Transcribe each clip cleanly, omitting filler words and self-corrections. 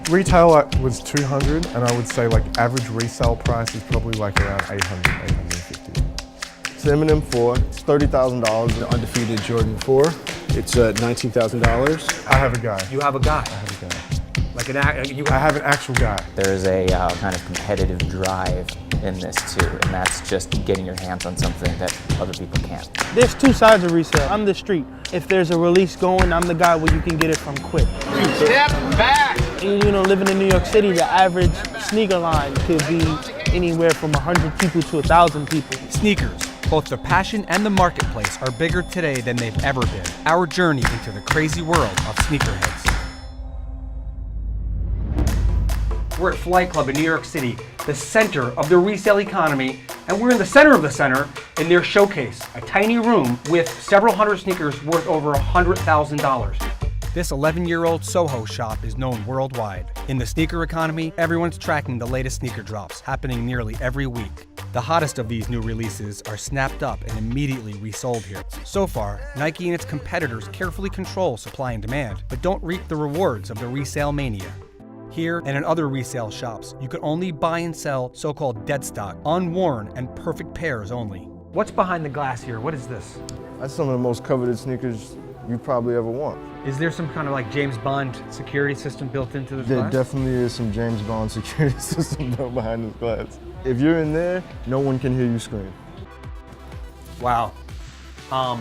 Retail was 200, and I would say like average resale price is probably like around 800, 850. It's an M&M 4, it's $30,000. The undefeated Jordan 4, it's $19,000. I have a guy. You have a guy. I have a guy. Like I have an actual guy. There's a kind of competitive drive in this too, and that's just getting your hands on something that other people can't. There's two sides of resale. I'm the street. If there's a release going, I'm the guy where you can get it from quick. Step back! You know, living in New York City, the average sneaker line could be anywhere from 100 people to 1,000 people. Sneakers, both the passion and the marketplace, are bigger today than they've ever been. Our journey into the crazy world of sneakerheads. We're at Flight Club in New York City, the center of the resale economy, and we're in the center of the center in their showcase, a tiny room with several hundred sneakers worth over $100,000. This 11-year-old Soho shop is known worldwide. In the sneaker economy, everyone's tracking the latest sneaker drops, happening nearly every week. The hottest of these new releases are snapped up and immediately resold here. So far, Nike and its competitors carefully control supply and demand, but don't reap the rewards of the resale mania. Here and in other resale shops, you can only buy and sell so-called dead stock, unworn and perfect pairs only. What's behind the glass here? What is this? That's some of the most coveted sneakers you probably ever want. Is there some kind of like James Bond security system built into this There glass? definitely is some James Bond security system built behind this glass. If you're in there, no one can hear you scream. Wow. Yeah,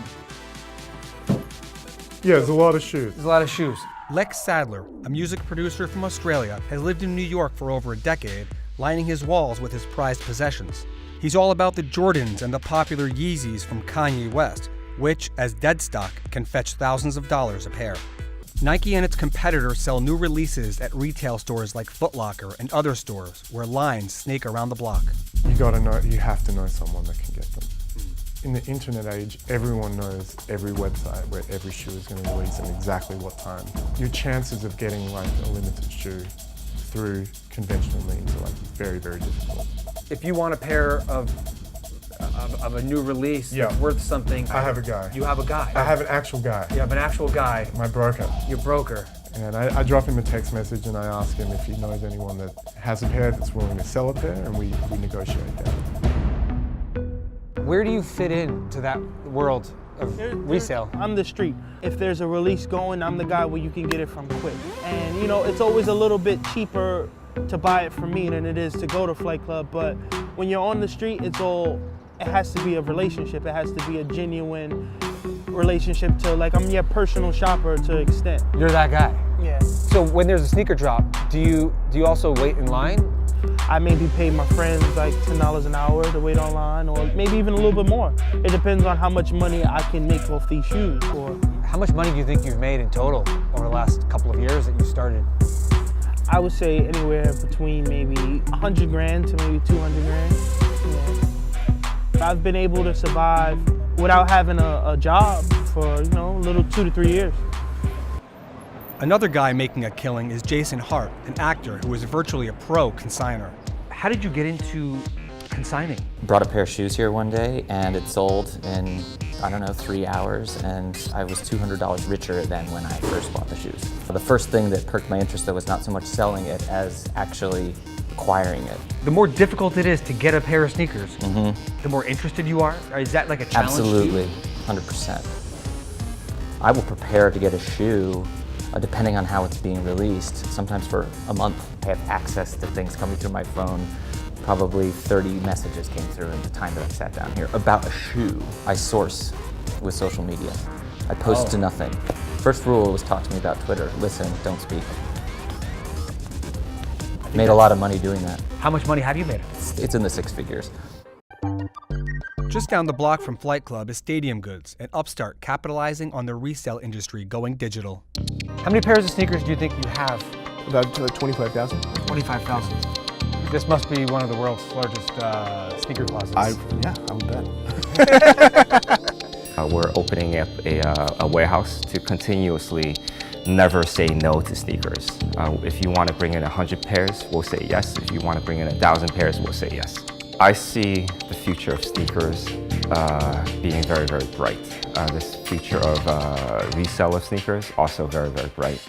there's a lot of shoes. There's a lot of shoes. Lex Sadler, a music producer from Australia, has lived in New York for over a decade, lining his walls with his prized possessions. He's all about the Jordans and the popular Yeezys from Kanye West, which, as dead stock, can fetch thousands of dollars a pair. Nike and its competitors sell new releases at retail stores like Foot Locker and other stores, where lines snake around the block. You have to know someone that can get them. In the internet age, everyone knows every website where every shoe is going to release and exactly what time. Your chances of getting like a limited shoe through conventional means are like very, very difficult. If you want a pair of a new release that's worth something, I have a guy. You have a guy. I have an actual guy. You have an actual guy. My broker. Your broker. And I drop him a text message and I ask him if he knows anyone that has a pair that's willing to sell a pair, and we negotiate that. Where do you fit into that world of resale? I'm the street. If there's a release going, I'm the guy where you can get it from quick. And you know, it's always a little bit cheaper to buy it from me than it is to go to Flight Club, but when you're on the street, it has to be a relationship. It has to be a genuine relationship to, like, I'm your personal shopper to an extent. You're that guy. Yeah. So when there's a sneaker drop, do you also wait in line? I maybe pay my friends like $10 an hour to wait online, or maybe even a little bit more. It depends on how much money I can make off these shoes. Or how much money do you think you've made in total over the last couple of years that you started? I would say anywhere between maybe 100 grand to maybe 200 grand. Yeah. I've been able to survive without having a job for, you know, a little 2 to 3 years. Another guy making a killing is Jason Hart, an actor who is virtually a pro consigner. How did you get into consigning? Brought a pair of shoes here one day and it sold in, I don't know, 3 hours, and I was $200 richer than when I first bought the shoes. The first thing that perked my interest though was not so much selling it as actually acquiring it. The more difficult it is to get a pair of sneakers, the more interested you are? Or is that like a challenge? Absolutely, 100%. I will prepare to get a shoe depending on how it's being released, sometimes for a month. I have access to things coming through my phone. Probably 30 messages came through in the time that I sat down here about a shoe. I source with social media. I post to nothing. First rule was talk to me about Twitter. Listen, don't speak. Made a lot of money doing that. How much money have you made? It's in the 6 figures. Just down the block from Flight Club is Stadium Goods, an upstart capitalizing on the resale industry going digital. How many pairs of sneakers do you think you have? About 25,000. 25,000. This must be one of the world's largest sneaker closets. Yeah, I would bet. We're opening up a warehouse to continuously never say no to sneakers. If you want to bring in 100 pairs, we'll say yes. If you want to bring in 1,000 pairs, we'll say yes. I see the future of sneakers being very, very bright. This future of resale of sneakers, also very, very bright.